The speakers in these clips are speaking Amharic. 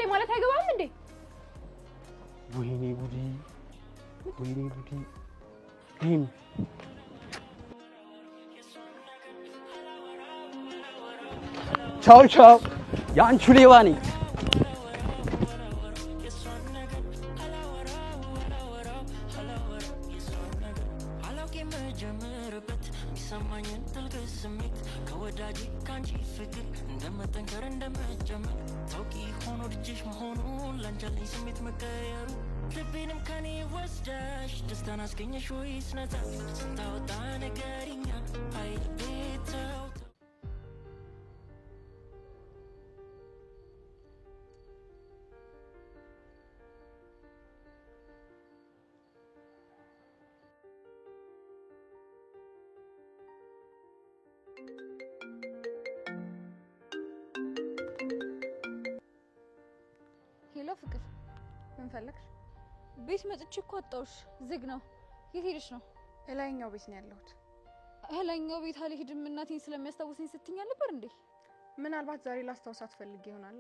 ማለት አይገባም እንዴ? ወይኔ ጉዲ ቻው ያንቹ ሌባ ነኝ። ሄሎ ፍቅር ምን ፈለግሽ? ቤት መጥቼ እኮ አጣሁሽ። ዝግ ነው። የት ሄደሽ ነው? እላይኛው ቤት ነው ያለሁት። እላይኛው ቤት አልሄድም እናቴን ስለሚያስታውሰኝ ስትኛ ነበር እንዴ? ምናልባት ዛሬ ላስታውሳት ፈልጌ ይሆናል።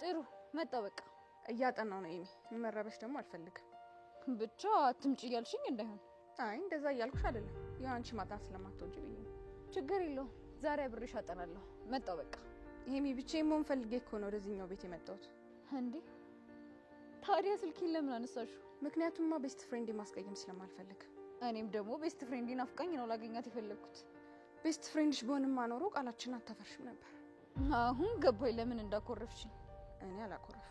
ጥሩ መጣ። በቃ እያጠናው ነው ኤሚ። መረበሽ ደግሞ አልፈልግም። ብቻ አትምጪ እያልሽኝ እንዳይሆን። አይ እንደዛ እያልኩሽ አይደለም። ያው አንቺ ማጣት ስለማትወጂ ብዬ ነው። ችግር የለውም። ዛሬ አብሬሽ አጠናለሁ። መጣው በቃ። ኤሚ ብቻዬን መሆን ፈልጌ እኮ ነው ወደዚህኛው ቤት የመጣሁት። እንዴ ታዲያ ስልኬን ለምን አነሳሽው? ምክንያቱምማ ቤስት ፍሬንድ ማስቀየም ስለማልፈልግ። እኔም ደግሞ ቤስት ፍሬንድ ናፍቃኝ ነው ላገኛት የፈለግኩት። ቤስት ፍሬንድሽ ቢሆንማ ኖሮ ቃላችን አታፈርሽም ነበር። አሁን ገባኝ ለምን እንዳኮረፍሽኝ። እኔ አላኮረፍኩም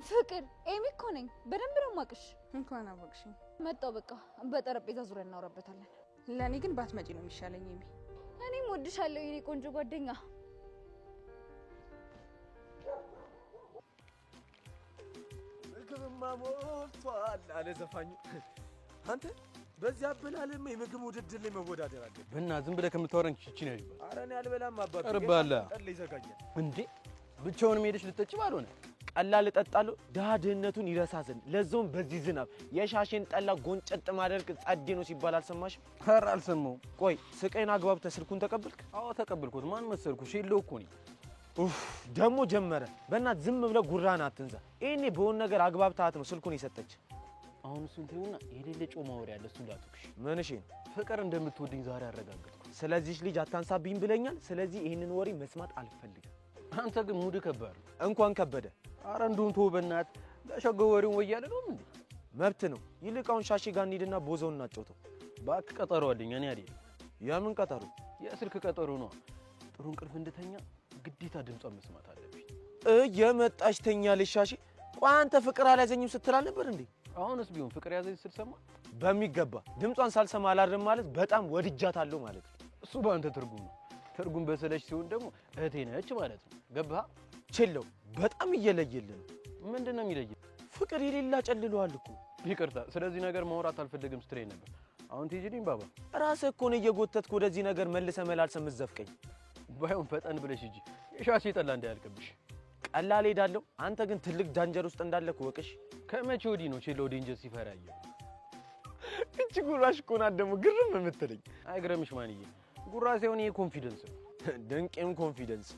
ፍቅር። ኤሚ እኮ ነኝ። በደንብ ነው የማውቅሽ። እንኳን አወቅሽኝ። መጣው በቃ። በጠረጴዛ ዙሪያ እናወራበታለን። ለእኔ ግን ባትመጪ ነው የሚሻለኝ ኤሚ። እኔም ወድሻለሁ የኔ ቆንጆ ጓደኛ። ምግብማ ሞልቷል አለ ዘፋኙ። አንተ በዚህ አበላለም የምግብ ውድድር ላይ መወዳደር አለ። በእና ዝም ብለህ ከምታወራኝ ቺቺ ነው ይባል። ኧረ እኔ አልበላም አባቱ። ቀርባላ ጠላ ይዘጋጃል እንዴ? ብቻውን ሄደሽ ልትጠጪ ባልሆነ ቀላል እጠጣለሁ። ድሃ ድህነቱን ይረሳ ዘንድ ለዛውም በዚህ ዝናብ የሻሽን ጠላ ጎንጨጥ ማደርግ ጸዴ ነው ሲባል አልሰማሽም? ኧረ አልሰማሁም። ቆይ ስቀይን አግባብተህ ስልኩን ተቀበልክ? አዎ ተቀበልኩት። ማን መሰልኩ? ሼሎ እኮ ነኝ። ኡፍ ደግሞ ጀመረ። በእናት ዝም ብለህ ጉራን አትንዛ። ይሄኔ በሆነ ነገር አግባብታት ነው ስልኩን የሰጠች። አሁን እሱን ተይውና የሌለ ጮማ ወሬ ያለ እሱ እንዳትኩሽ። ምንሽ ፍቅር እንደምትወደኝ ዛሬ አረጋግጥኩ። ስለዚህ ልጅ አታንሳብኝ ብለኛል። ስለዚህ ይሄንን ወሬ መስማት አልፈልግም። አንተ ግን ሙድ ከባድ ነው። እንኳን ከበደ። አረ እንደውም ተው በእናትህ። ለሸገው ወሬውን ወያለ ነው እንዴ? መብት ነው። ይልቃውን ሻሺ ጋር እንሂድና ቦዘውን እናጫውተው። እባክህ ቀጠሮ አለኝ። እኔ አይደል። የምን ቀጠሮ? የስልክ ቀጠሮ ነው። ጥሩ እንቅልፍ እንድተኛ ግዴታ ድምጿን መስማት አለብኝ። የመጣች ተኛለች ሻሺ። ቆይ አንተ ፍቅር አልያዘኝም ስትል አልነበር እንዴ? አሁንስ ቢሆን ፍቅር ያዘኝ ስትሰማ በሚገባ ድምጿን ሳልሰማ አላድርም ማለት በጣም ወድጃታለሁ ማለት ነው። እሱ በአንተ ትርጉም ነው። ትርጉም በሰለች ሲሆን ደግሞ እህቴ ነች ማለት ነው። ገባህ? ችለው በጣም እየለየልን ነው። ምንድን ነው የሚለየው? ፍቅር የሌላ ጨልሏል እኮ። ይቅርታ፣ ስለዚህ ነገር ማውራት አልፈልግም ስትለኝ ነበር። አሁን ትሄጂልኝ ባባ። ራስህ እኮ ነው እየጎተትክ ወደዚህ ነገር መልሰህ መላልሰህ የምትዘፍቀኝ። ባይሆን ፈጠን ብለሽ ሂጂ፣ የሻሼ ጠላ እንዳያልቅብሽ። ቀላል ሄዳለሁ። አንተ ግን ትልቅ ዳንጀር ውስጥ እንዳለክ ወቅሽ። ከመቼ ወዲህ ነው ቼሎ ዴንጀር ሲፈራ ያየው? እቺ ጉራሽ እኮ ናት ደግሞ ግርም የምትለኝ። አይግረምሽ ማንዬ፣ ጉራ ሳይሆን ይሄ ኮንፊደንስ ነው። ድንቅም ኮንፊደንስ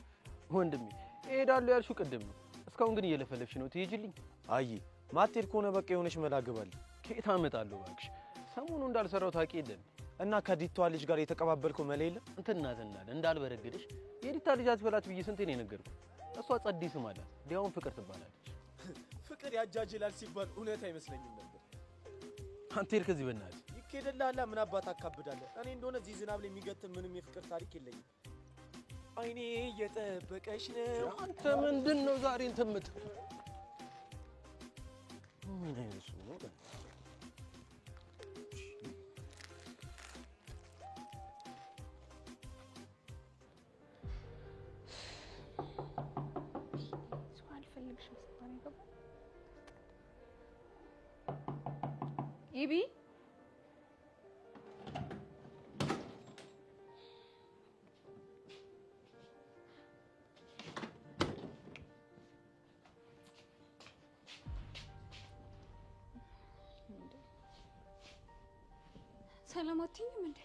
ወንድሜ። እሄዳለሁ ያልሽው ቅድም ነው። እስካሁን ግን እየለፈለፍሽ ነው። ትሄጂልኝ? አይ ማትሄድ ከሆነ በቃ የሆነች መላግባል። ከየት አመጣለሁ እባክሽ? ሰሞኑ እንዳልሰራው ታውቂ የለን እና ከዲቷ ልጅ ጋር የተቀባበልከው መላ የለም? እንትናትናል እንዳልበረግድሽ የዲታ ልጅ አትበላት ብዬ ስንቴ ነው የነገርኩት? እሷ ጸዲ ስም አላት። ዲያውን ፍቅር ትባላለች። ፍቅር ያጃጅላል ሲባል እውነት አይመስለኝም ነበር። አንተ ሄድ ከዚህ በእናትህ። ይኬደላላ ምን አባት አካብዳለህ? እኔ እንደሆነ እዚህ ዝናብ ላይ የሚገትም ምንም የፍቅር ታሪክ የለኝም። አይኔ እየጠበቀሽ ነው። አንተ ምንድን ነው ዛሬ እንትን የምትል? ምን አይነሱ ነው? ኢቢ ሰላም አትይኝም እንዴ?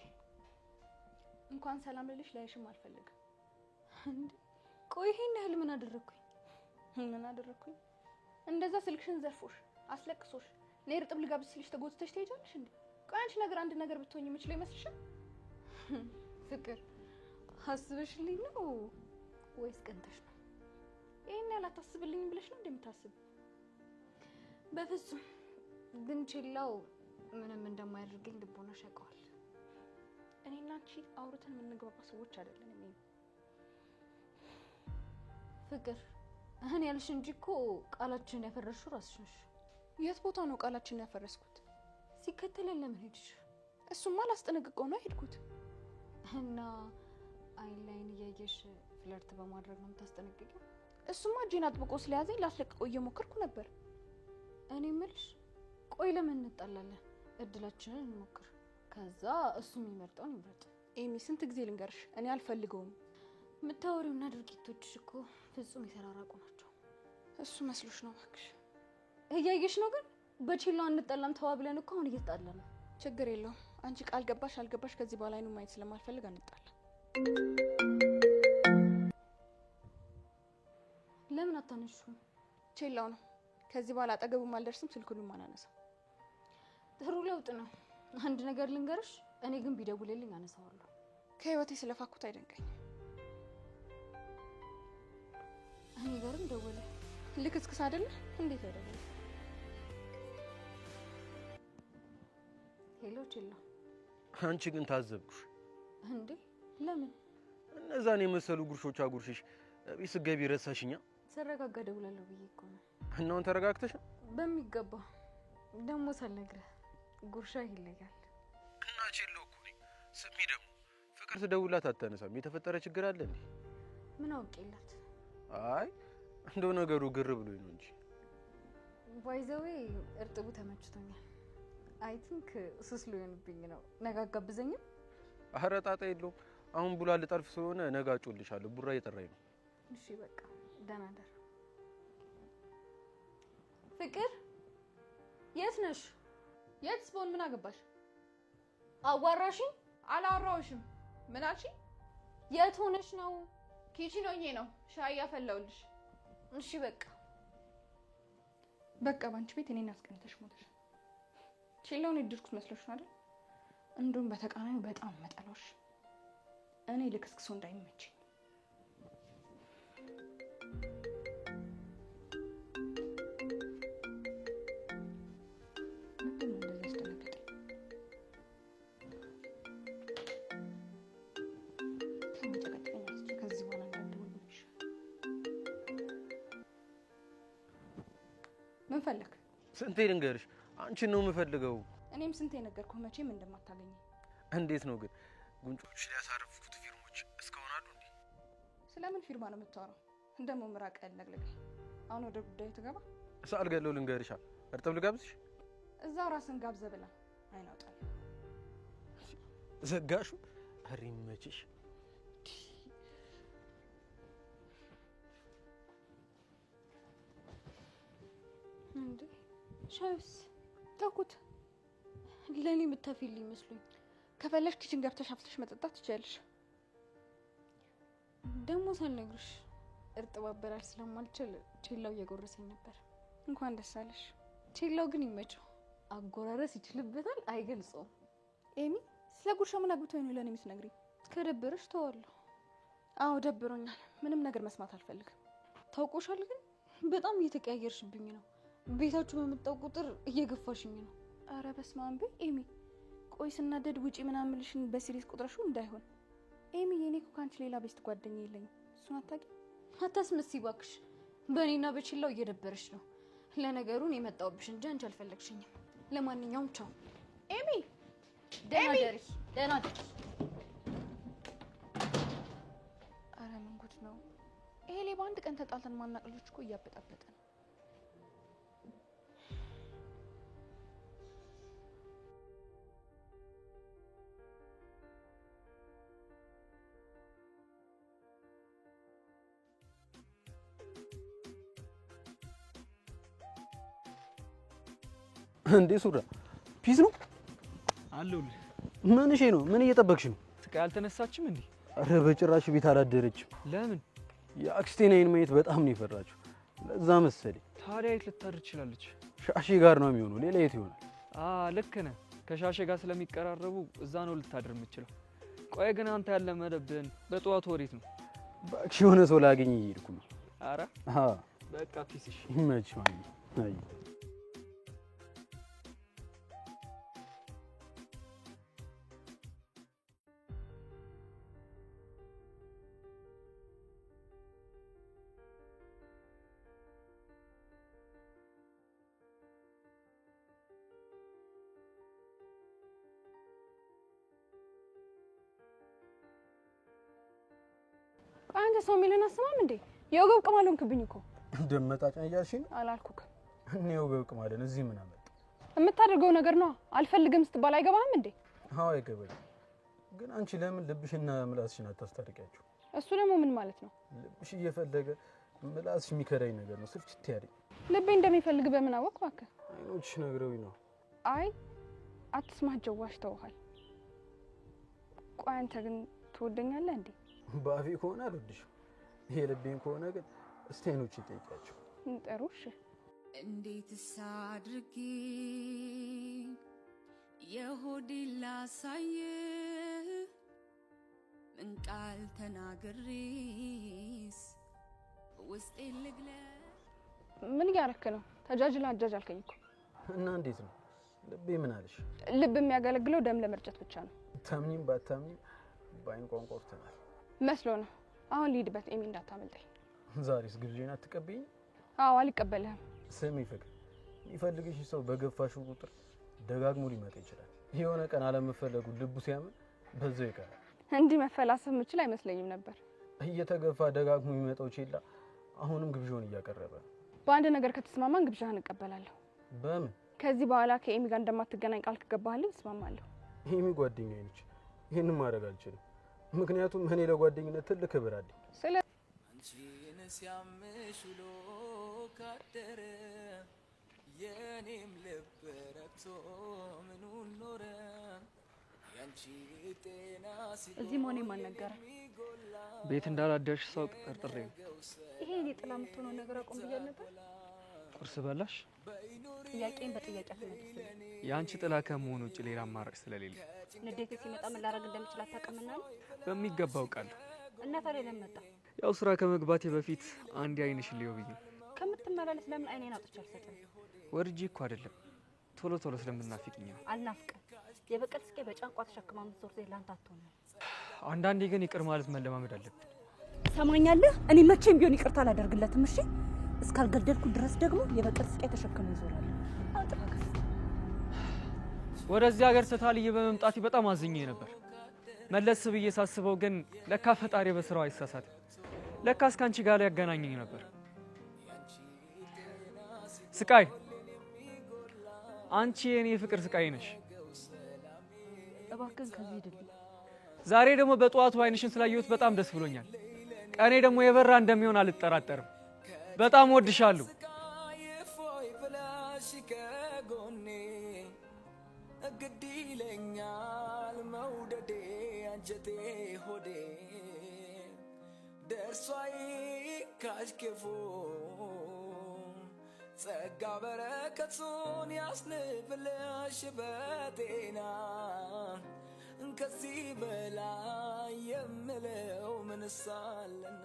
እንኳን ሰላም ልልሽ ላይሽም አልፈልግም። እንዴ ቆይ ይሄን ያህል ምን አደረኩኝ? ምን አደረኩኝ? እንደዛ ስልክሽን ዘርፎሽ አስለቅሶሽ ነይ እርጥብ ልጋብዝ ስልሽ ተጎትተሽ ትሄጃለሽ እንዴ? ቆይ አንቺ ነገር አንድ ነገር ብትሆኚ የምችለው ይመስልሻል? ፍቅር አስበሽልኝ ነው ወይስ ቀንተሽ ነው? ይሄን ያላታስብልኝ ብለሽ ነው እንደምታስብ? በፍጹም ግን ችላው ምንም እንደማያደርገኝ ልቦናሽ ያውቀዋል። እኔና አንቺ አውርተን የምንግባባ ሰዎች አይደለንም። ፍቅር እኔ ያልሽ እንጂ እኮ ቃላችንን ያፈረሽው ራስሽ ነሽ። የት ቦታ ነው ቃላችንን ያፈረስኩት? ሲከተለን ለምን ሄድሽ? እሱማ ላስጠነቅቀው ነው ሄድኩት። እና አይን ላይን እያየሽ ፍለርት በማድረግ ነው የምታስጠነቅቂው? እሱማ እጄን አጥብቆ ስለያዘኝ ላስለቅቀው እየሞከርኩ ነበር። እኔ እምልሽ ቆይ ለምን እንጣላለን? እድላችንን እንሞክር። ከዛ እሱ የሚመርጠውን ይምረጥ። ኤሚ ስንት ጊዜ ልንገርሽ እኔ አልፈልገውም። የምታወሪውና ድርጊቶችሽ እኮ ፍጹም የተራራቁ ናቸው። እሱ መስሎሽ ነው እባክሽ። እያየሽ ነው ግን በችላው አንጣላም ተባብለን እኮ አሁን እየተጣላን ነው። ችግር የለውም። አንቺ ቃል ገባሽ አልገባሽ ከዚህ በኋላ አይኑ ማየት ስለማልፈልግ አንጣላ። ለምን አታነሺውም? ችላው ነው። ከዚህ በኋላ አጠገቡም አልደርስም፣ ስልኩንም አላነሳም። ጥሩ ለውጥ ነው። አንድ ነገር ልንገርሽ፣ እኔ ግን ቢደውልልኝ አነሳዋለሁ። ከህይወቴ ስለፋኩት አይደንቀኝ። እኔ ጋርም ደወለ። ልክስክስ አይደለ? እንዴት አይደለም? ሄሎ ችላ። አንቺ ግን ታዘብኩሽ እንዴ? ለምን? እነዛን የመሰሉ ጉርሾች አጉርሽሽ ቤት ስትገቢ ረሳሽኛ። ሰረጋጋ ደውላለሁ ብዬ እኮ ነው። እናውን ተረጋግተሽ? በሚገባ ደግሞ ሳልነግርህ ጉርሻ ይለያል። እና ቼሎ እኮ ነኝ። ስሚ ደግሞ ፍቅር ትደውላት አታነሳም። የተፈጠረ ችግር አለ እንዴ? ምን አውቄላት? አይ እንደው ነገሩ ግር ብሎኝ ነው እንጂ። ባይዘዌ እርጥቡ ተመችቶኛል። አይ ቲንክ ሱስ ሊሆንብኝ ነው። ነገ አጋብዘኝም? ኧረ ጣጣ የለውም። አሁን ቡላ ልጠልፍ ስለሆነ ነገ አጮልሻለሁ። ቡራ እየጠራኝ ነው። እሺ በቃ ደህና ደር። ፍቅር የት ነሽ? የት ስፖን ምን አገባሽ? አዋራሽኝ? አላወራሁሽም። ምን አልሽኝ? የት ሆነሽ ነው? ኪችን ሆኜ ነው ሻይ ያፈላሁልሽ። እሺ በቃ በቃ ባንቺ ቤት እኔን አስቀንተሽ ሞተሽ። ቼላውን የድርኩት መስሎሽ ነው አይደል? እንዱም በተቃራኒ በጣም መጠላሽ። እኔ ልክስክሶ እንዳይመችኝ። ምን ፈለክ? ስንቴ ልንገርሽ? አንቺን ነው የምፈልገው። እኔም ስንቴ ነገርኩህ መቼም እንደማታገኝ። እንዴት ነው ግን ጉንጮች ሊያሳርፉት ፊርሞች እስካሁን አሉ እንዴ? ስለምን ፊርማ ነው የምታወራው? እንደሞ ምራቅ ያለግለግ። አሁን ወደ ጉዳዩ ትገባ። ሳልገለው ልንገርሻ፣ እርጥብ ልጋብዝሽ? እዛው ራስን ጋብዘ ብላ አይናውጣል። ዘጋሹ። ኧረ ይመችሽ። እንዴ ሻይስ ተውኩት። ለኔ የምታፊልኝ መስሎኝ። ከፈለሽ ኪችን ገብተሽ አፍልተሽ መጠጣት ትችያለሽ። ደግሞ ሳልነግርሽ እርጥብ አበላል ስለማልችል ቼላው እየጎረሰኝ ነበር። እንኳን ደስ አለሽ። ቼላው ግን ይመቸው። አጎራረስ ይችልበታል፣ አይገልጸውም። ኤሚ ስለ ጉርሻ ምን አግብቶኝ ነው ለኔ የምትነግሪኝ? ከደበረሽ ተዋለሁ። አዎ ደብሮኛል። ምንም ነገር መስማት አልፈልግም። ታውቆሻል ግን በጣም እየተቀያየርሽብኝ ነው። ቤታችሁ በመጣው ቁጥር እየገፋሽኝ ነው። አረ በስመ አብ በይ ኤሚ። ቆይ ስናደድ ውጪ ምናምን ልሽን በሲሪየስ ቁጥረሽው እንዳይሆን። ኤሚ የኔ እኮ ካንቺ ሌላ ቤስት ጓደኛ የለኝም። እሱን አታውቂም? አታስመስይ እባክሽ። በእኔና በችላው እየደበረሽ ነው። ለነገሩን የመጣውብሽ እንጂ አንቺ አልፈለግሽኝም። ለማንኛውም ቻው ኤሚ። ደህና ደሪ፣ ደህና ደሪ። አረ ምን ጉድ ነው ይሄ! ሌባ አንድ ቀን ተጣልተን ማናቅ ልጆች እኮ እያበጣበጠ ነው። እንዴ ሱራ ፒስ ነው አለሁልህ። ምን እሺ ነው? ምን እየጠበቅሽ ነው? ስቃይ አልተነሳችም እንዴ? አረ በጭራሽ ቤት አላደረችም። ለምን? የአክስቴን አይን ማየት በጣም ነው የፈራችው። ለዛ መሰለኝ። ታዲያ የት ልታድር ትችላለች? ሻሼ ጋር ነው የሚሆነው። ሌላ የት ይሆናል? ልክ ነህ። ከሻሼ ጋር ስለሚቀራረቡ እዛ ነው ልታድር የምትችለው። ቆይ ግን አንተ ያለመደብህን በጠዋቱ ወዴት ነው? እባክሽ የሆነ ሰው ላገኝ እየሄድኩ ነው። ኧረ በቃ ፒስሽ ይመችሽ። አይ አንተ ሰው የሚልን አስማም እንዴ? የወገብ ቅማል ሆንክብኝ እኮ። ደመጣጭ እያልሽኝ ነው? አላልኩክም። እኔ የወገብ ቅማል እዚህ ምን አመጣ? የምታደርገው ነገር ነው። አልፈልግም ስትባል አይገባህም እንዴ? አዎ አይገባኝም። ግን አንቺ ለምን ልብሽና ምላስሽን አታስታርቂያቸው? እሱ ደግሞ ምን ማለት ነው? ልብሽ እየፈለገ ምላስሽ የሚከዳኝ ነገር ነው። ስልችት ያለኝ። ልቤ እንደሚፈልግ በምን አወቅ? እባክህ አይኖችሽ ነግረውኝ ነው። አይ አትስማት፣ ጀዋሽ ተውሃል። ቆይ አንተ ግን ትወደኛለህ እንዴ? ባፌ ከሆነ አልወድሽም። ይሄ ልቤን ከሆነ ግን እስቲ አይኖች ይጠይቃቸው። ጥሩሽ። እንዴትስ አድርጌ የሆዴን ላሳይህ? ምን ቃል ተናግሬስ ውስጤን ልግለጽ? ምን እያረክ ነው? ተጃጅላ አጃጃልከኝ እኮ። እና እንዴት ነው ልቤ ምን አለሽ? ልብ የሚያገለግለው ደም ለመርጨት ብቻ ነው። ታምኚም ባታምኚም በአይን ቋንቋ ወርተናል መስሎ ነው። አሁን ልሂድበት፣ ኤሚ እንዳታመልጠኝ። ዛሬስ ግብዣን አትቀበይኝ? አዎ አልቀበልህም። ስሚ ፍቅር፣ የሚፈልግሽ ሰው በገፋሽው ቁጥር ደጋግሞ ሊመጣ ይችላል። የሆነ ቀን አለመፈለጉ ልቡ ሲያምን በዛው ይቀራል። እንዲህ መፈላሰፍ የምችል አይመስለኝም ነበር። እየተገፋ ደጋግሞ የሚመጣው ቼላ አሁንም ግብዣውን እያቀረበ ነው። በአንድ ነገር ከተስማማን ግብዣህን እቀበላለሁ። በምን? ከዚህ በኋላ ከኤሚ ጋር እንደማትገናኝ ቃል ከገባህልኝ እስማማለሁ። ኤሚ ጓደኛዬ ነች። ይህንን ማድረግ አልችልም፣ ምክንያቱም እኔ ለጓደኝነት ትልቅ ክብር አለኝ። አንቺን ሲያምሽ ውሎ ካደረ የኔም ልብ ረክቶ ምኑን ኖረ ያንቺ ጤና ሲል እዚህ መሆኔን ማን ነገረ? ቤት እንዳላደርሽ ሰው ጠርጥሬ ነው። ይሄ እኔ ጥላ የምትሆነው ነገር አቁም ብያለሁ ነበር። ቁርስ በላሽ? ጥያቄን በጥያቄ አትመልስልኝ። የአንቺ ጥላ ከመሆን ውጭ ሌላ አማራጭ ስለሌለ ንዴቴ ሲመጣ ምን ላደርግ እንደምችል አታውቅምና ነው? በሚገባ አውቃለሁ። እና ታዲያ ለምን መጣ? ያው ስራ ከመግባቴ በፊት አንድ አይንሽን ልየው ብዬ። ከምትመላለስ ለምን አይኔን አውጥቼ አልሰጥም? ወርጄ እኮ አይደለም፣ ቶሎ ቶሎ ስለምናፍቅኝ ነው። አልናፍቅም። የበቀል ስቄ በጫንቋ ተሸክማ የምትዞር ሴት ላንተ አትሆንም። አንዳንዴ ግን ይቅር ማለት መለማመድ አለብን። ሰማኛለህ? እኔ መቼም ቢሆን ይቅርታ አላደርግለትም። እሺ እስካልገደልኩ ድረስ ደግሞ የበቀል ስቄ ተሸክማ ይዞራል። አጥራከስ ወደዚህ ሀገር ስታልዬ በመምጣቴ በጣም አዝኜ ነበር። መለስ ብዬ ሳስበው ግን ለካ ፈጣሪ በስራው አይሳሳትም። ለካ እስካንቺ ጋር ያገናኘኝ ነበር። ስቃይ፣ አንቺ የኔ ፍቅር ስቃይ ነሽ። እባክህን ከዚህ ሂድልኝ። ዛሬ ደግሞ በጠዋቱ አይንሽን ስላየሁት በጣም ደስ ብሎኛል። ቀኔ ደግሞ የበራ እንደሚሆን አልጠራጠርም። በጣም ወድሻለሁ። ግድ ይለኛል መውደዴ አንጀቴ ሆዴ ደርሷይ ካሽከፉ ጸጋ በረከቱን ያስንብልሽ በጤና ከዚህ በላይ የምለው ምንሳለና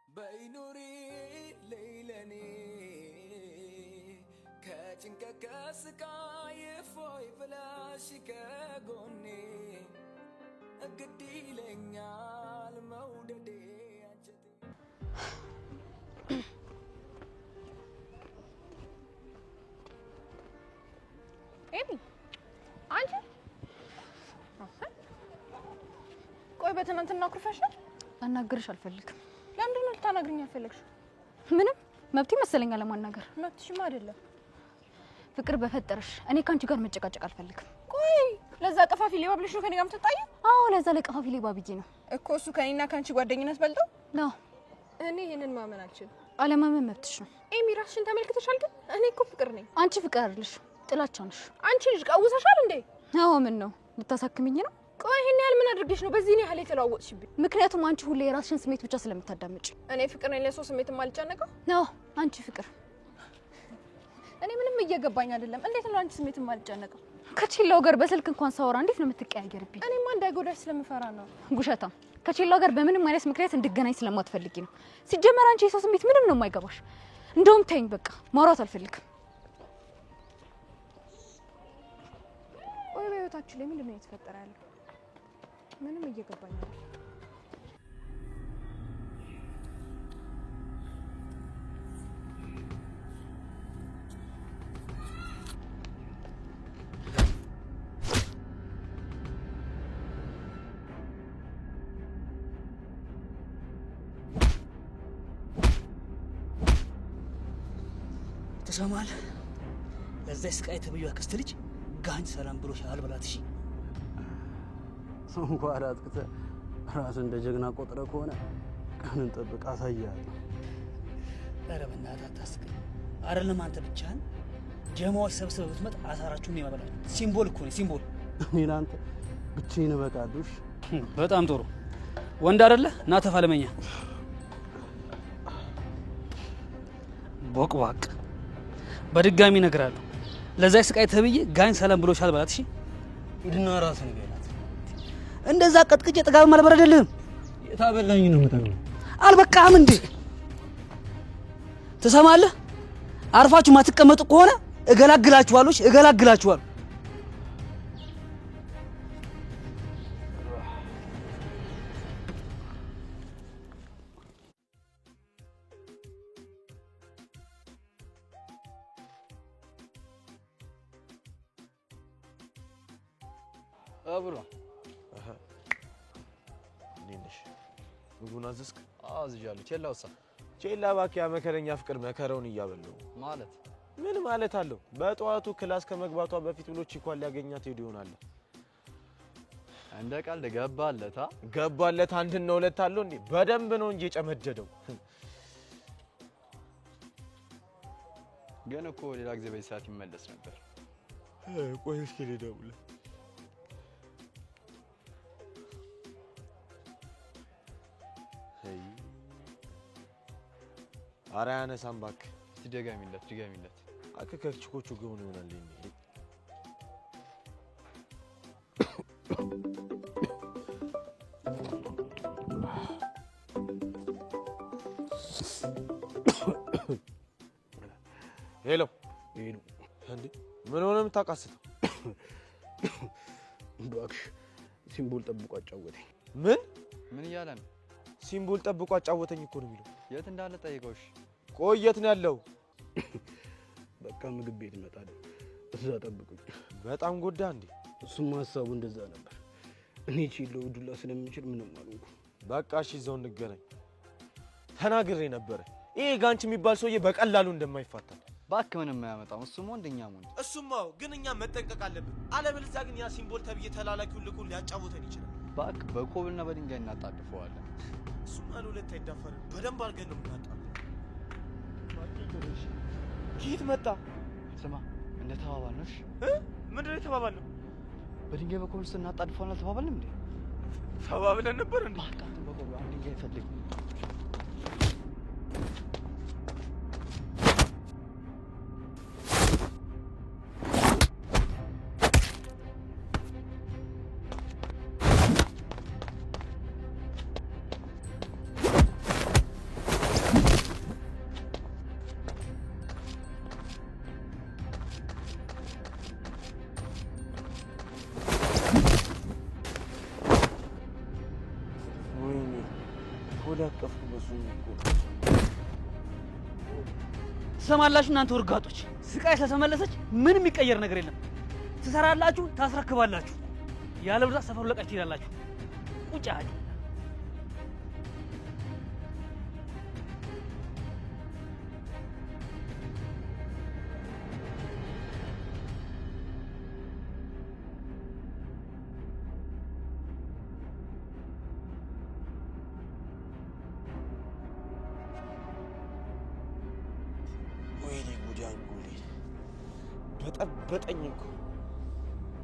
በይኑሪ ለይለኔ ከጭንቀት ከስቃይ እፎይ ብለሽ ከጎኔ ግድ ይለኛል መውደዴ አንጀቴ። ኤሚ አንቺ ቆይ በትናንትና ኩርፈሽ ነው? ላናግርሽ አልፈልግም። ለምንድን ነው ልታናግሪኝ አልፈለግሽው? ምንም መብት ይመስለኛል ለማናገር። መብትሽማ አይደለም። ፍቅር በፈጠረሽ እኔ ካንቺ ጋር መጨቃጨቅ አልፈልግም። ቆይ ለዛ ቀፋፊ ሌባ ብለሽ ነው ከኔ ጋር የምትጣዩ? አዎ ለዛ ለቀፋፊ ሌባ ብዬ ነው እኮ። እሱ ከኔና ካንቺ ጓደኝነት በልጠው ነው። እኔ ይሄንን ማመን አልችልም። አለማመን መብትሽ ነው። ኤሚ ራስሽን ተመልክተሻል? ግን እኔ እኮ ፍቅር ነኝ። አንቺ ፍቅር አይደለሽ፣ ጥላቻ ነሽ። አንቺ ልጅ ቀውሰሻል እንዴ? አዎ ምን ነው ልታሳክምኝ ነው? ቆይ ይሄን ያህል ምን አድርገሽ ነው በዚህ ያህል የተለዋወጥሽብኝ? ምክንያቱም አንቺ ሁሌ የራስሽን ስሜት ብቻ ስለምታዳምጪ። እኔ ፍቅር ነኝ ለሰው ስሜት የማልጨነቀው? አዎ አንቺ ፍቅር እኔ ምንም እየገባኝ አይደለም። እንዴት ነው አንቺ ስሜት የማልጨነቀው? ከቼላው ጋር በስልክ እንኳን ሳወራ እንዴት ነው የምትቀያየርብኝ? እኔማ እንዳይጎዳሽ ስለምፈራ ነው። ጉሸታም ከቼላው ጋር በምንም አይነት ምክንያት እንድገናኝ ስለማትፈልጊ ነው። ሲጀመር አንቺ የሰው ስሜት ምንም ነው የማይገባሽ። እንደውም ተይኝ በቃ ማውራት አልፈልግም። ቆይ በህይወታችሁ ላይ ምንድን ነው እየተፈጠረ ያለው? ምንም እየገባኝ አይደለም። ተሰማል ለዛ ስቃይ ተብዩ አክስት ልጅ ጋኝ ሰላም ብሎሻል በላት። እሺ እንኳን አጥቅተ ራስ እንደ ጀግና ቆጥረ ከሆነ ቀንን ጠብቅ አሳያለሁ። ኧረ በእናትህ አታስቀኝ። አይደለም አንተ ብቻህን ጀማዎች ሰብስበው ብትመጣ አሳራችሁን ይመበላል። ሲምቦል እኮ ነው ሲምቦል። እኔ ላንተ ብቻዬን እበቃለሁ። በጣም ጥሩ ወንድ አይደለ እና ተፋለመኛ ቦቅቧቅ በድጋሚ እነግርሃለሁ። ለዛ ስቃይ ተብዬ ጋኝ ሰላም ብሎሻል በላት። እሺ ሂድና ራስን ገላት። እንደዛ ቀጥቅጬ ጥጋብ አልበረደልህም። የታበላኝ ነው የምጠግነው። አልበቃህም እንዴ? ትሰማለህ? አርፋችሁ ማትቀመጡ ከሆነ እገላግላችኋለሁ። እገላግላችኋለሁ። አብሮ ነሽ ምግቡን አዘዝክ? አዝዣለሁ። ቼላውሳ ቼላ እባክህ መከረኛ ፍቅር መከረውን እያበለው ማለት ምን ማለት አለው? በጠዋቱ ክላስ ከመግባቷ በፊት ብሎ ቺኳን ሊያገኛት ሄዶ ይሆናል። እንደ ቀልድ ገባለታ ገባለት። አንድና ሁለት አለው እንዴ? በደንብ ነው እንጂ የጨመደደው። ግን እኮ ሌላ ጊዜ በዚህ ሰዓት ይመለስ ነበር። ቆይ እስኪ ልደውል። ኧረ አያነሳም እባክህ። እስቲ ድገሚለት። ከችኮቹ ገውን ይሆናል እንዴ? ሄሎ እንዴ ምን ሆነ የምታቃስተው? እባክሽ ሲምቦል ጠብቆ አጫወተኝ። ምን እያለ ነው? ሲምቦል ጠብቆ አጫወተኝ እኮ ነው የሚለው። የት እንዳለ ጠይቀውሽ። ቆይ የት ነው ያለው? በቃ ምግብ ቤት እመጣለሁ፣ እዛ ጠብቁኝ። በጣም ጎዳ እንዴ? እሱም ሀሳቡ እንደዛ ነበር። እኔ ቼላው ዱላ ስለምችል ምንም አልሆንኩም። በቃ እሺ እዛው እንገናኝ። ተናግሬ ነበረ ይሄ ጋንች የሚባል ሰውዬ በቀላሉ እንደማይፋታ። እባክህ ምንም አያመጣም። እሱም ወንደኛም ወንድ። እሱማው ግን እኛ መጠንቀቅ አለብን። አለበለዚያ ግን ያ ሲምቦል ተብዬ ተላላኪውን ልኮ ሊያጫውተን ይችላል። እባክህ በኮብልና በድንጋይ እናጣድፈዋለን። እሱማ ለሁለት አይዳፈርም። በደንብ አድርገን ነው የምናጣው። ኪት መጣ። ስማ እንደ ተባባልነሽ። ምንድን ነው የተባባልነው? በድንጋይ በኮብል እናጣድፈዋለን አልተባባልንም እንዴ? ተባብለን ነበር እንዴ? ማቃተን በኮብል አንድ ድንጋይ ፈልግ። ትሰማላችሁ እናንተ ወርጋጦች? ስቃይ ስለተመለሰች ምንም የሚቀየር ነገር የለም። ትሰራላችሁ፣ ታስረክባላችሁ። ያለብዛ ሰፈሩ ለቃችሁ ትሄዳላችሁ። ቁጭ አለ በጠኝ እኮ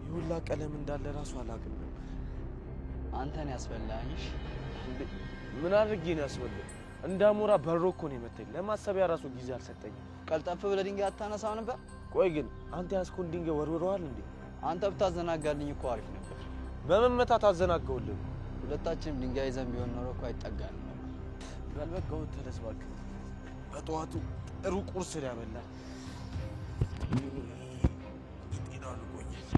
የሁላ ቀለም እንዳለ ራሱ አላውቅም ነበር። አንተን ያስበላኝሽ ምን አድርጌ ነው ያስበላኝ? እንዳሞራ በሮ እኮ ነው የመታኝ። ለማሰቢያ ራሱ ጊዜ አልሰጠኝም። ቀልጠፍ ብለህ ድንጋይ አታነሳው ነበር? ቆይ ግን አንተ ያስኩን ድንጋይ ወርውረዋል እንዴ? አንተ ብታዘናጋልኝ እኮ አሪፍ ነበር። በመመታት አዘናጋውልህ። ሁለታችንም ድንጋይ ይዘን ቢሆን ኖሮ እኮ አይጠጋንም ነበር። በልበጋው ተነስ እባክህ። በጠዋቱ ጥሩ ቁርስ ያበላል። ጤናው ልቆየች።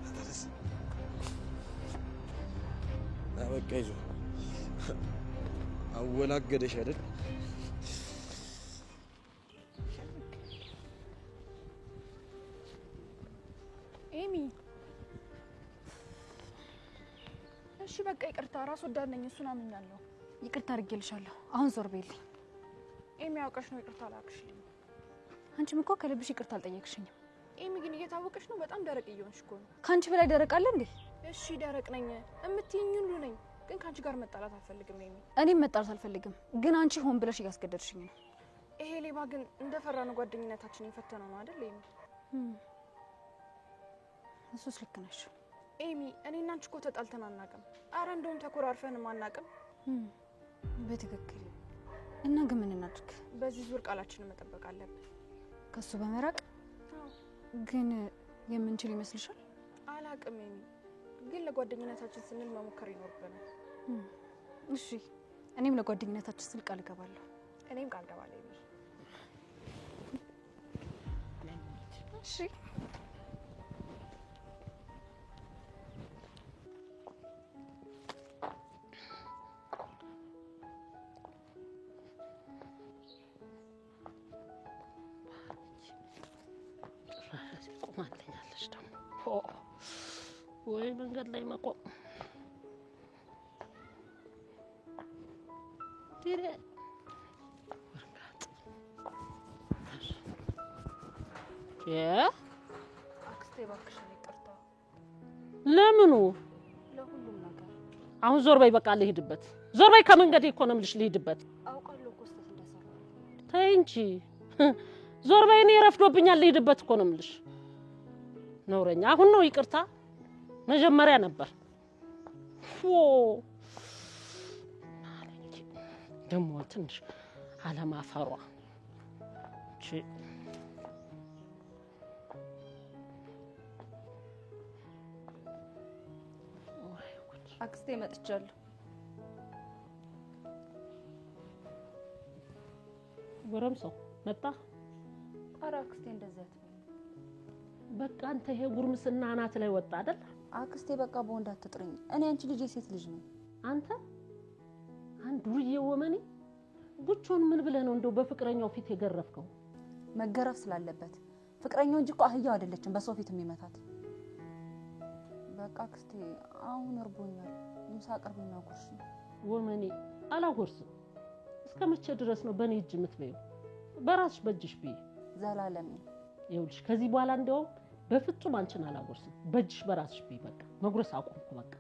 ተነስ። በቃ ይዞ አወላገደሽ አይደል? ኤሚ እሺ በቃ ይቅርታ፣ ራስ ወዳድ ነኝ፣ እሱን አምኛለሁ። ይቅርታ አድርጌልሻለሁ። አሁን ዞር በይልኝ። ኤሚ ያውቀሽ ነው ይቅርታ አላክሽልኝ። አንቺም እኮ ከልብሽ ይቅርታ አልጠየቅሽኝም። ኤሚ ግን እየታወቀሽ ነው በጣም ደረቅ እየሆንሽ እኮ ነው። ካንቺ በላይ ደረቅ አለ እንዴ? እሺ ደረቅ ነኝ እምትይኝ ሁሉ ነኝ፣ ግን ካንቺ ጋር መጣላት አልፈልግም ኤሚ። እኔም መጣላት አልፈልግም፣ ግን አንቺ ሆን ብለሽ እያስገደድሽኝ ነው። ይሄ ሌባ ግን እንደፈራነው ጓደኝነታችን የፈተነው ነው አይደል ኤሚ? እሱስ ልክ ነሽ ኤሚ። እኔና አንቺ እኮ ተጣልተን አናውቅም። አረ እንደውም ተኮራርፈንም አናውቅም። በትክክል። እና ግን ምን እናድርግ? በዚህ ዙር ቃላችንን መጠበቅ አለብን። ከሱ በመራቅ ግን የምንችል ይመስልሻል? አላውቅም ኤሚ፣ ግን ለጓደኝነታችን ስንል መሞከር ይኖርብናል። እሺ፣ እኔም ለጓደኝነታችን ስል ቃል እገባለሁ። እኔም ቃል እገባለሁ ኤሚ። እሺ ቆማለኛለች ደግሞ ወይ መንገድ ላይ መቆም ዲሬ አክስቴ እባክሽን ይቅርታ። ለምኑ? ለሁሉም ነገር። አሁን ዞር በይ፣ በቃ ልሂድበት። ዞር በይ ከመንገዴ እኮ ነው የምልሽ፣ ልሂድበት። አውቃለሁ እኮ ስህተት እንደሰራሁ። ተይ እንጂ ዞር በይ፣ እኔ ረፍዶብኛል፣ ልሂድበት እኮ ነው የምልሽ። ነውረኛ። አሁን ነው ይቅርታ? መጀመሪያ ነበር። ደግሞ ትንሽ አለማፈሯ እቺ አክስቴ መጥቻለሁ። ጎረምሳው መጣ? ኧረ አክስቴ እንደዚህ አትበይ። በቃ አንተ ይሄ ጉርምስና አናት ላይ ወጣ አይደል? አክስቴ በቃ በወንድ አትጥሪኝ። እኔ አንቺ ልጅ የሴት ልጅ ነኝ። አንተ አንድ ዱርዬ ወመኔ ጉቾን ምን ብለህ ነው እንደው በፍቅረኛው ፊት የገረፍከው? መገረፍ ስላለበት ፍቅረኛው እንጂ እኮ አህያው አይደለችም በሰው ፊት የሚመታት። በቃ አክስቴ አሁን እርቦኛል፣ ምሳ አቅርቢና ጉርሽ። ወመኔ አላጎርስም። እስከ መቼ ድረስ ነው በኔ እጅ የምትበይው? በራስሽ በእጅሽ ብይ። ዘላለም ይኸውልሽ ከዚህ በኋላ እንደው በፍጹም አንቺን አላጎርስም። በእጅሽ በራስሽ ብይ። በቃ መጉረስ አቆምኩ በቃ።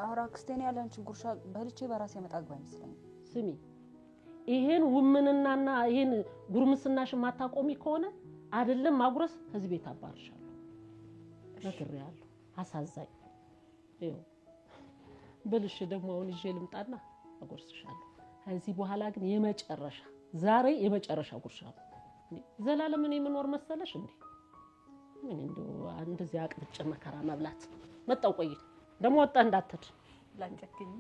ኧረ አክስቴ እኔ ያለ አንቺ ጉርሻ በልቼ በራሴ መጣግባ አይመስለኝም። ስሚ ይሄን ውምንናና ይሄን ጉርምስናሽ ማታቆሚ ከሆነ አይደለም ማጉረስ ከዚህ ቤት አባርሻለሁ። ነግሬያለሁ። አሳዛኝ ይኸው ብልሽ ደግሞ አሁን ይዤ ልምጣና አጎርስሻለሁ። ከዚህ በኋላ ግን የመጨረሻ ዛሬ የመጨረሻ ጉርሻ ነው። ዘላለም እኔ የምኖር መሰለሽ እንዴ? ምን እንደው እንደዚህ አቅርጭ መከራ መብላት መጣው። ቆይ ደግሞ ወጣ እንዳትድ ላንጨክኝ።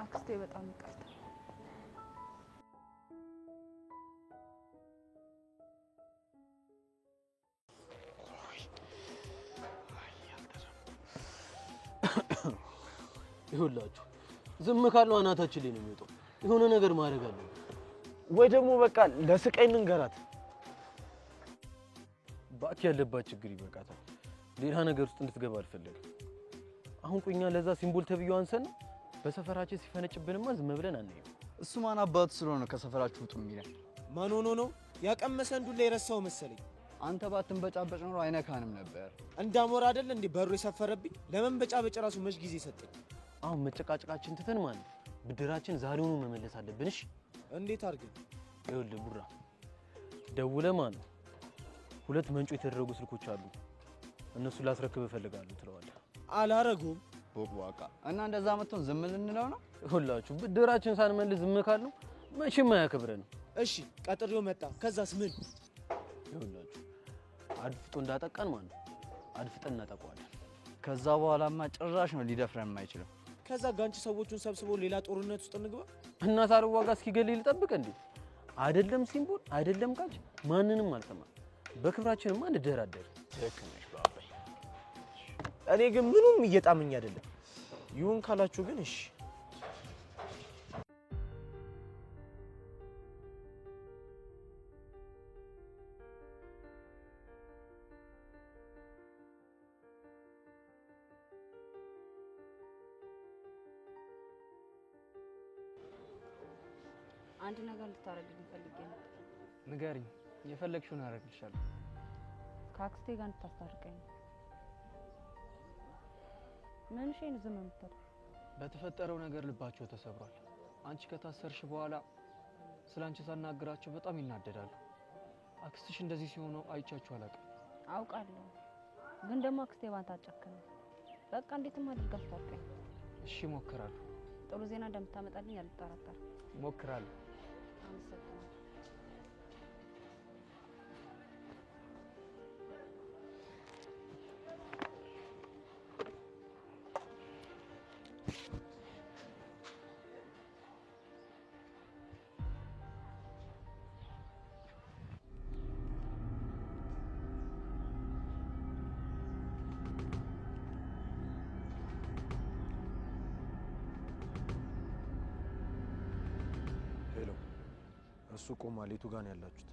አክስቴ በጣም ይቅርታ። ይሁላችሁ ዝም ካለው አናታችን ላይ ነው የሚወጣው። የሆነ ነገር ማድረግ አለብን። ወይ ደግሞ በቃ ለስቃይ እንንገራት። ባክ ያለባት ችግር ይበቃታል። ሌላ ነገር ውስጥ እንድትገባ አልፈልግም። አሁን ቆኛ ለዛ ሲምቦል ተብዩ አንሰን በሰፈራችን ሲፈነጭብንማ ዝም ብለን አንይም። እሱ ማን አባቱ ስለሆነ ከሰፈራችሁ ውጡ የሚለን? ማን ሆኖ ነው ያቀመሰ እንዱላ የረሳው መሰለኝ። አንተ ባትንበጫበጭ ኖሮ አይነካንም ነበር። እንዳሞራ አይደል እንዴ በሩ የሰፈረብኝ? ለመንበጫበጭ ራሱ መች ጊዜ ሰጠኝ። አሁን መጨቃጨቃችን ትተን ማለት ብድራችን ዛሬውኑ መመለስ አለብን። እሺ እንዴት አድርገን? ይኸውልህ ቡራ ደውለህ ማለት ሁለት መንጮ የተደረጉ ስልኮች አሉ፣ እነሱ ላስረክብ እፈልጋለሁ ትለዋለህ። አላረጉም። ቦቅቧቃ እና እንደዛ መጥቶን ዝም ልንለው ነው? ሁላችሁ ብድራችን ሳንመልስ ዝም ካልነው መቼም አያከብረንም። እሺ ቀጥሬው መጣ። ከዛስ ምን? ይኸውላችሁ አድፍጦ እንዳጠቃን ማለት ነው አድፍጠን እናጠቃዋለን። ከዛ በኋላማ ጭራሽ ነው ሊደፍረን የማይችለው። ከዛ ጋንቺ ሰዎቹን ሰብስቦ ሌላ ጦርነት ውስጥ እንግባ እና ሳልዋጋ እስኪገል ልጠብቅ እንዴ? አይደለም ሲምቦል አይደለም ቃጭ ማንንም አልሰማም። በክብራችንማ እንደራደር። ትክክል ነሽ ባባይ። እኔ ግን ምኑም እየጣመኝ አይደለም። ይሁን ካላችሁ ግን እሺ። አንድ ነገር ልታረግልኝ ፈልጌ ነው። ንገሪኝ። የፈለግሽውን አደርግልሻለሁ። ከአክስቴ ጋር እንድታስታርቀኝ ነው። ምን ሸን ዝም የምትለው? በተፈጠረው ነገር ልባቸው ተሰብሯል። አንቺ ከታሰርሽ በኋላ ስላንቺ ሳናግራቸው በጣም ይናደዳሉ። አክስትሽ እንደዚህ ሲሆኑ አይቻችሁ አላውቅም። አውቃለሁ፣ ግን ደግሞ አክስቴ ባንተ አጨከነ። በቃ እንዴትም አድርጋ አስታርቀኝ። እሺ እሞክራለሁ። ጥሩ ዜና እንደምታመጣልኝ አልጠራጠርም። እሞክራለሁ። አመሰግናለሁ። እሱ ቆሟል። የቱ ጋር ነው ያላችሁት?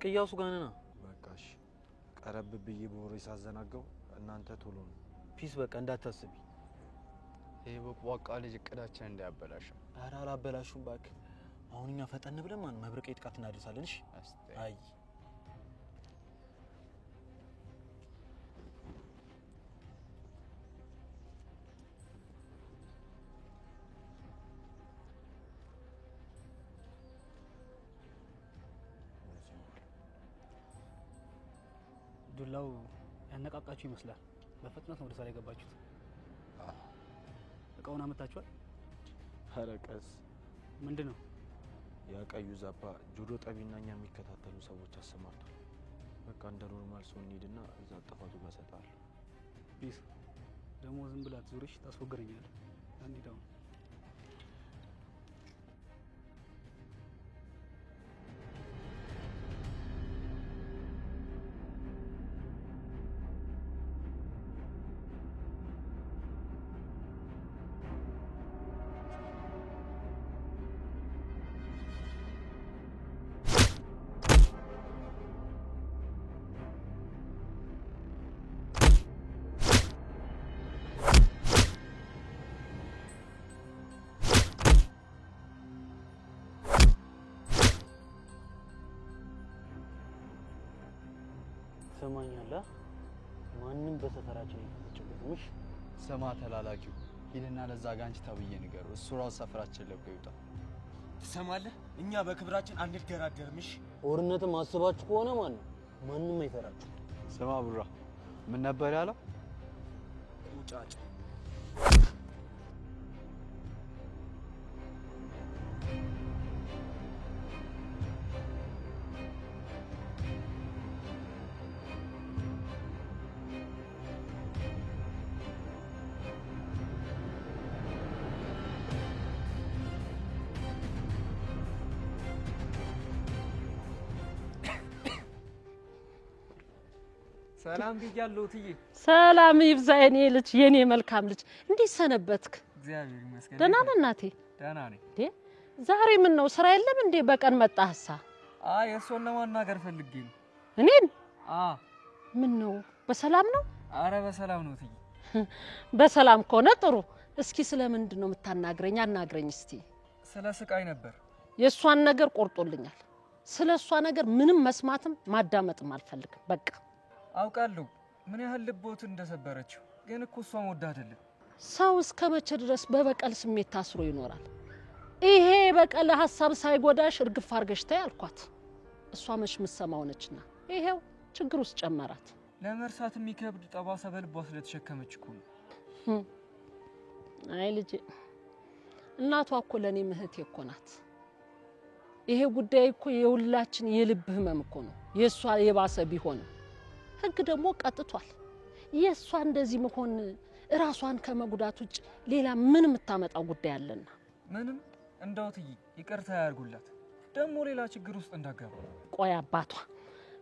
ቅያሱ ጋር ነና። በቃ እሺ፣ ቀረብ ብዬ በወሬ ሳዘናጋው እናንተ ቶሎ ነው። ፒስ በቃ እንዳታስቢ። ይሄ ቦቅቧቃ ልጅ እቅዳችን እንዳያበላሽው። ኧረ አላበላሹም እባክህ። አሁን እኛ ፈጠን ብለን ማን መብረቃዊ ጥቃት እናደርሳለን። እሺ አይ ዱላው ያነቃቃችሁ ይመስላል። በፍጥነት ነው ወደ ስራ የገባችሁት። እቃውን አመጣችኋል? ኧረ ቀስ። ምንድነው? ያ ቀዩ ዛባ ጁዶ ጠቢና እኛ የሚከታተሉ ሰዎች አሰማርቷል። በቃ እንደ ኖርማል ሰው እንሂድና እዛ ጥፋቱ ጋር ሰጣለሁ። ፒስ ደግሞ ዝም ብላት ዙሪሽ ታስወግረኛለህ። አንዲዳው ትሰማኛለህ? ማንም በሰፈራችን አይፈጭበትምሽ። ስማ ተላላኪው፣ ሂድና ለዛ ጋንቺ ተብዬ ንገሩ። እሱ ራሱ ሰፈራችን ለቆ ይውጣ። ትሰማለህ? እኛ በክብራችን አንደራደርምሽ። ጦርነትም አስባችሁ ከሆነ ማንም አይፈራችሁ። ስማ ቡራ፣ ምን ነበር ያለው? ቁጫጭ ሰላም ብያለሁ እትዬ። ሰላም ይብዛ የኔ ልጅ፣ የኔ መልካም ልጅ። እንዴት ሰነበትክ? እግዚአብሔር ይመስገን። ደህና ነህ እናቴ? ደህና ነኝ። ዛሬ ምን ነው ስራ የለም እንዴ? በቀን መጣህሳ? አይ እሱን ለማናገር ፈልጌ ነው። እኔን? ምን ነው በሰላም ነው? አረ በሰላም ነው እትዬ። በሰላም ከሆነ ጥሩ። እስኪ ስለምንድን ነው የምታናግረኝ? አናግረኝ እስቲ። ስለ ስቃይ ነበር። የእሷን ነገር ቆርጦልኛል። ስለ እሷ ነገር ምንም መስማትም ማዳመጥም አልፈልግም። በቃ አውቃለሁ ምን ያህል ልቦት እንደሰበረችው፣ ግን እኮ እሷን ወዳ አይደለም። ሰው እስከ መቼ ድረስ በበቀል ስሜት ታስሮ ይኖራል? ይሄ በቀል ሀሳብ ሳይጎዳሽ እርግፍ አርገሽ ተይ አልኳት። እሷ መች ምሰማው ነችና ይሄው ችግር ውስጥ ጨመራት። ለመርሳት የሚከብድ ጠባሳ በልቧ ስለተሸከመች እኮ ነው። አይ ልጄ እናቷ እኮ ለኔ እህቴ እኮ ናት። ይሄ ጉዳይ እኮ የሁላችን የልብ ህመም እኮ ነው። የሷ የባሰ ቢሆን ህግ ደግሞ ቀጥቷል። የሷ እንደዚህ መሆን ራሷን ከመጉዳት ውጭ ሌላ ምን የምታመጣው ጉዳይ አለና? ምንም እንደው ትይ ይቅርታ ያርጉላት፣ ደግሞ ሌላ ችግር ውስጥ እንዳገባ። ቆይ አባቷ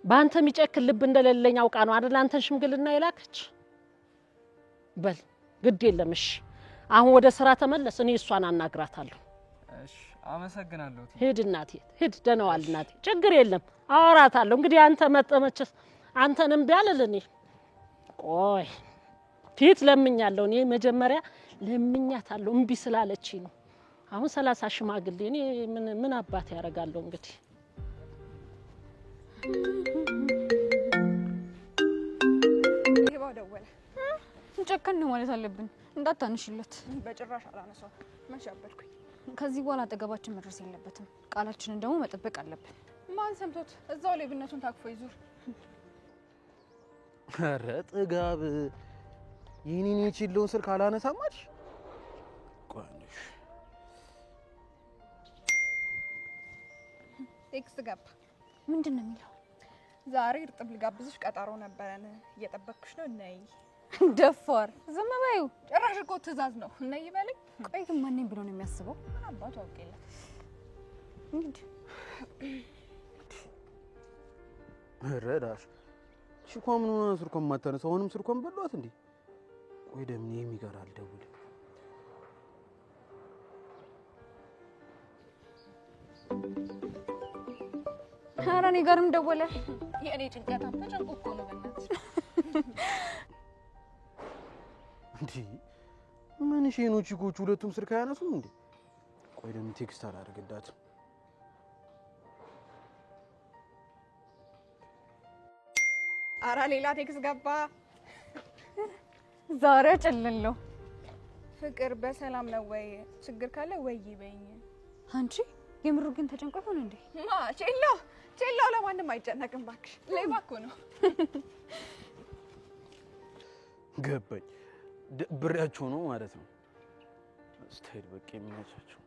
በአንተ የሚጨክል ልብ እንደሌለኝ አውቃ ነው አይደል አንተን ሽምግልና የላከች? በል ግድ የለም እሺ፣ አሁን ወደ ስራ ተመለስ። እኔ እሷን አናግራታለሁ። እሺ አመሰግናለሁ። ሂድ እናቴ ሂድ፣ ደህና ዋል እናቴ። ችግር የለም አወራታለሁ። እንግዲህ አንተ መጠመችስ አንተንም ቢያልል እኔ ቆይ ፊት ለምኛለሁ። እኔ መጀመሪያ ለምኛታለሁ እምቢ ስላለችኝ ነው። አሁን 30 ሽማግሌ እኔ ምን አባት ያደርጋለሁ እንግዲህ። ይባው ደወለ። ጨከን ማለት አለብን። እንዳታንሽለት። በጭራሽ አላነሳው። መሻበድኩኝ። ከዚህ በኋላ አጠገባችን መድረስ የለበትም። ቃላችንን ደግሞ መጠበቅ አለብን። ማን ሰምቶት እዛው ላይ ብነቱን ታቅፎ ይዙር። ኧረ ጥጋብ ይህንን የችለውን ስልክ አላነሳማች። ቆንጆ ቴክስት ገባ። ምንድን ነው የሚለው? ዛሬ እርጥብ ልጋብዝሽ ቀጠሮ ነበረን፣ እየጠበቅኩሽ ነው ነይ። ደፋር ዝም በይው። ጭራሽ እኮ ትእዛዝ ነው ነይ በለኝ። ቆይ ግን ማን ነኝ ብሎ ነው የሚያስበው? ምን አባቱ አውቄለት። እንግዲህ ረዳሽ ሽኳ ምን ሆነ? ስልኳን ማታነሳ አሁንም ስልኳን በሏት እንዴ? ቆይ ደምን የሚገራል ደውል። ኧረ እኔ ጋርም ደወለ። የእኔ ጭንቀት ተጨንቆ እኮ ነው በእናትሽ። እንዴ ምን ሼኖች ቺኮቹ ሁለቱም ስልክ አያነሱም እንዴ? ቆይ ደምን ቴክስት አላደርግላትም። ኧረ ሌላ ቴክስት ገባ። ዛሬ ጨለለው። ፍቅር በሰላም ነው ወይ? ችግር ካለ ወይ ይበኝ። አንቺ የምሩ ግን ተጨንቆ ይሆን እንዴ? ማ ቼሎ ለማንም አይጨነቅም ባክሽ። ሌባ እኮ ነው። ገባኝ። ብሬያቸው ነው ማለት ነው። ስታይል በቃ የሚመቻቸው